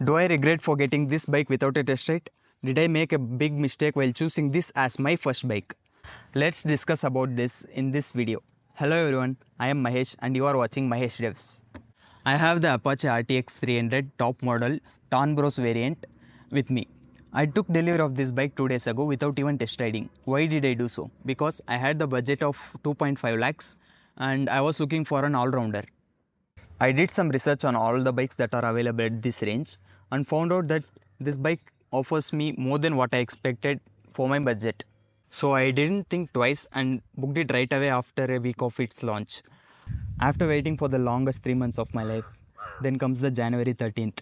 Do I regret for getting this bike without a test ride? Did I make a big mistake while choosing this as my first bike? Let's discuss about this in this video. Hello everyone, I am Mahesh and you are watching MaheshRevs. I have the Apache RTX300 top model Tarn variant with me. I took delivery of this bike 2 days ago without even test riding. Why did I do so? Because I had the budget of 2.5 lakhs and I was looking for an all-rounder. I did some research on all the bikes that are available at this range and found out that this bike offers me more than what I expected for my budget. So I didn't think twice and booked it right away after a week of its launch. After waiting for the longest 3 months of my life, then comes the January 13th,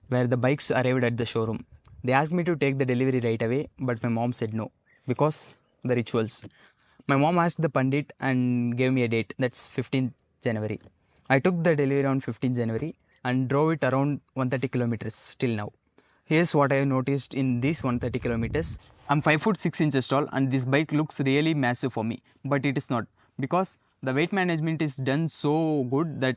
where the bikes arrived at the showroom. They asked me to take the delivery right away, but my mom said no, because the rituals. My mom asked the Pandit and gave me a date, that's 15th January. I took the delivery on 15th January and drove it around 130 kilometers till now. Here's what I noticed in these 130 kilometers. I'm 5 foot 6 inches tall and this bike looks really massive for me, but it is not, because the weight management is done so good that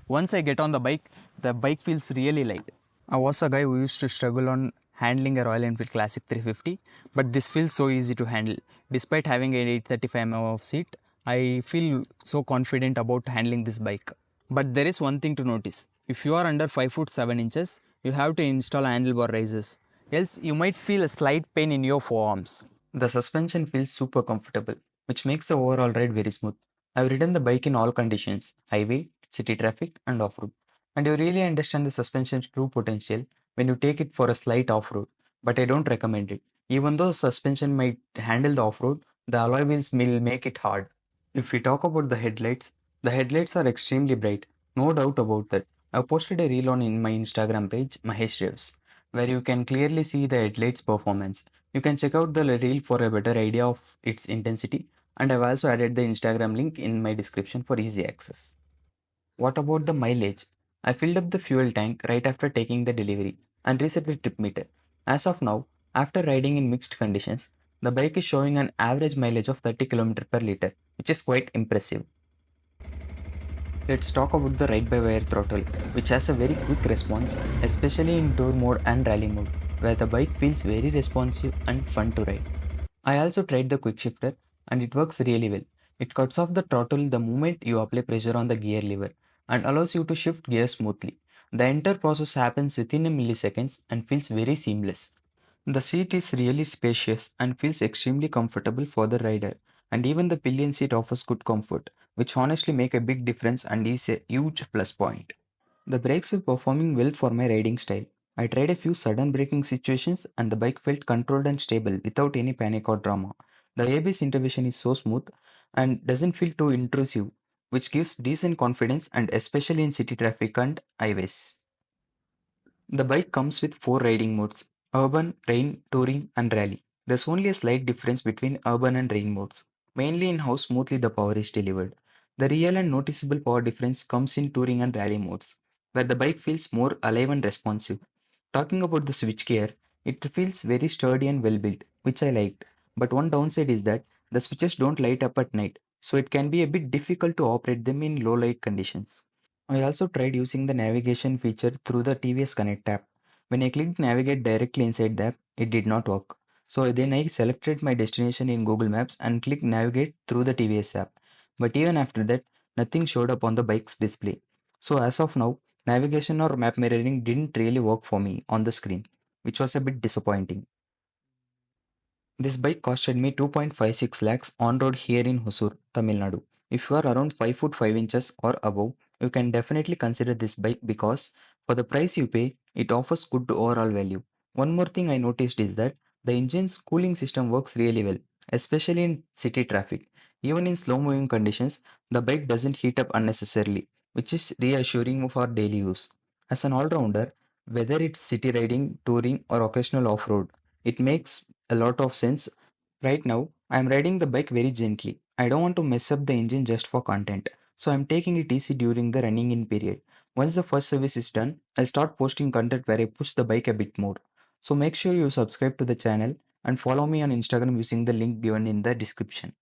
once I get on the bike feels really light. I was a guy who used to struggle on handling a Royal Enfield Classic 350, but this feels so easy to handle. Despite having an 835 mm of seat, I feel so confident about handling this bike. But there is one thing to notice. If you are under 5 foot 7 inches, you have to install handlebar risers. Else, you might feel a slight pain in your forearms. The suspension feels super comfortable, which makes the overall ride very smooth. I've ridden the bike in all conditions, highway, city traffic and off-road. And you really understand the suspension's true potential when you take it for a slight off-road. But I don't recommend it. Even though suspension might handle the off-road, the alloy wheels will make it hard. If we talk about the headlights are extremely bright, no doubt about that. I posted a reel on in my Instagram page, MaheshRevs, where you can clearly see the headlights performance. You can check out the reel for a better idea of its intensity, and I've also added the Instagram link in my description for easy access. What about the mileage? I filled up the fuel tank right after taking the delivery and reset the trip meter. As of now, after riding in mixed conditions, the bike is showing an average mileage of 30 km per liter, which is quite impressive. Let's talk about the ride-by-wire throttle, which has a very quick response, especially in tour mode and rally mode, where the bike feels very responsive and fun to ride. I also tried the quick shifter and it works really well. It cuts off the throttle the moment you apply pressure on the gear lever and allows you to shift gears smoothly. The entire process happens within a milliseconds and feels very seamless. The seat is really spacious and feels extremely comfortable for the rider, and even the pillion seat offers good comfort, which honestly make a big difference and is a huge plus point. The brakes were performing well for my riding style. I tried a few sudden braking situations and the bike felt controlled and stable without any panic or drama. The ABS intervention is so smooth and doesn't feel too intrusive, which gives decent confidence and especially in city traffic and highways. The bike comes with 4 riding modes: urban, rain, touring, and rally. There's only a slight difference between urban and rain modes, mainly in how smoothly the power is delivered. The real and noticeable power difference comes in touring and rally modes, where the bike feels more alive and responsive. Talking about the switchgear, it feels very sturdy and well built, which I liked. But one downside is that the switches don't light up at night, so it can be a bit difficult to operate them in low light conditions. I also tried using the navigation feature through the TVS Connect app. When I clicked navigate directly inside the app, it did not work. So then I selected my destination in Google Maps and clicked navigate through the TVS app. But even after that, nothing showed up on the bike's display. So as of now, navigation or map mirroring didn't really work for me on the screen, which was a bit disappointing. This bike costed me 2.56 lakhs on road here in Hosur, Tamil Nadu. If you are around 5 foot 5 inches or above, you can definitely consider this bike because for the price you pay, it offers good overall value. One more thing I noticed is that the engine's cooling system works really well, especially in city traffic. Even in slow moving conditions, the bike doesn't heat up unnecessarily, which is reassuring for daily use. As an all rounder, whether it's city riding, touring, or occasional off road, it makes a lot of sense. Right now, I am riding the bike very gently. I don't want to mess up the engine just for content, so I'm taking it easy during the running in period. Once the first service is done, I'll start posting content where I push the bike a bit more. So make sure you subscribe to the channel and follow me on Instagram using the link given in the description.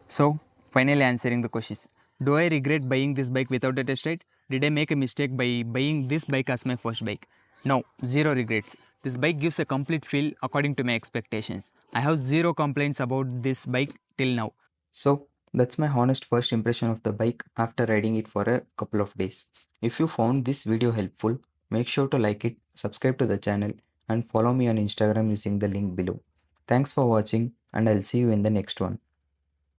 So, finally answering the questions. Do I regret buying this bike without a test ride? Did I make a mistake by buying this bike as my first bike? No, zero regrets. This bike gives a complete feel according to my expectations. I have zero complaints about this bike till now. So, that's my honest first impression of the bike after riding it for a couple of days. If you found this video helpful, make sure to like it, subscribe to the channel, and follow me on Instagram using the link below. Thanks for watching, and I'll see you in the next one.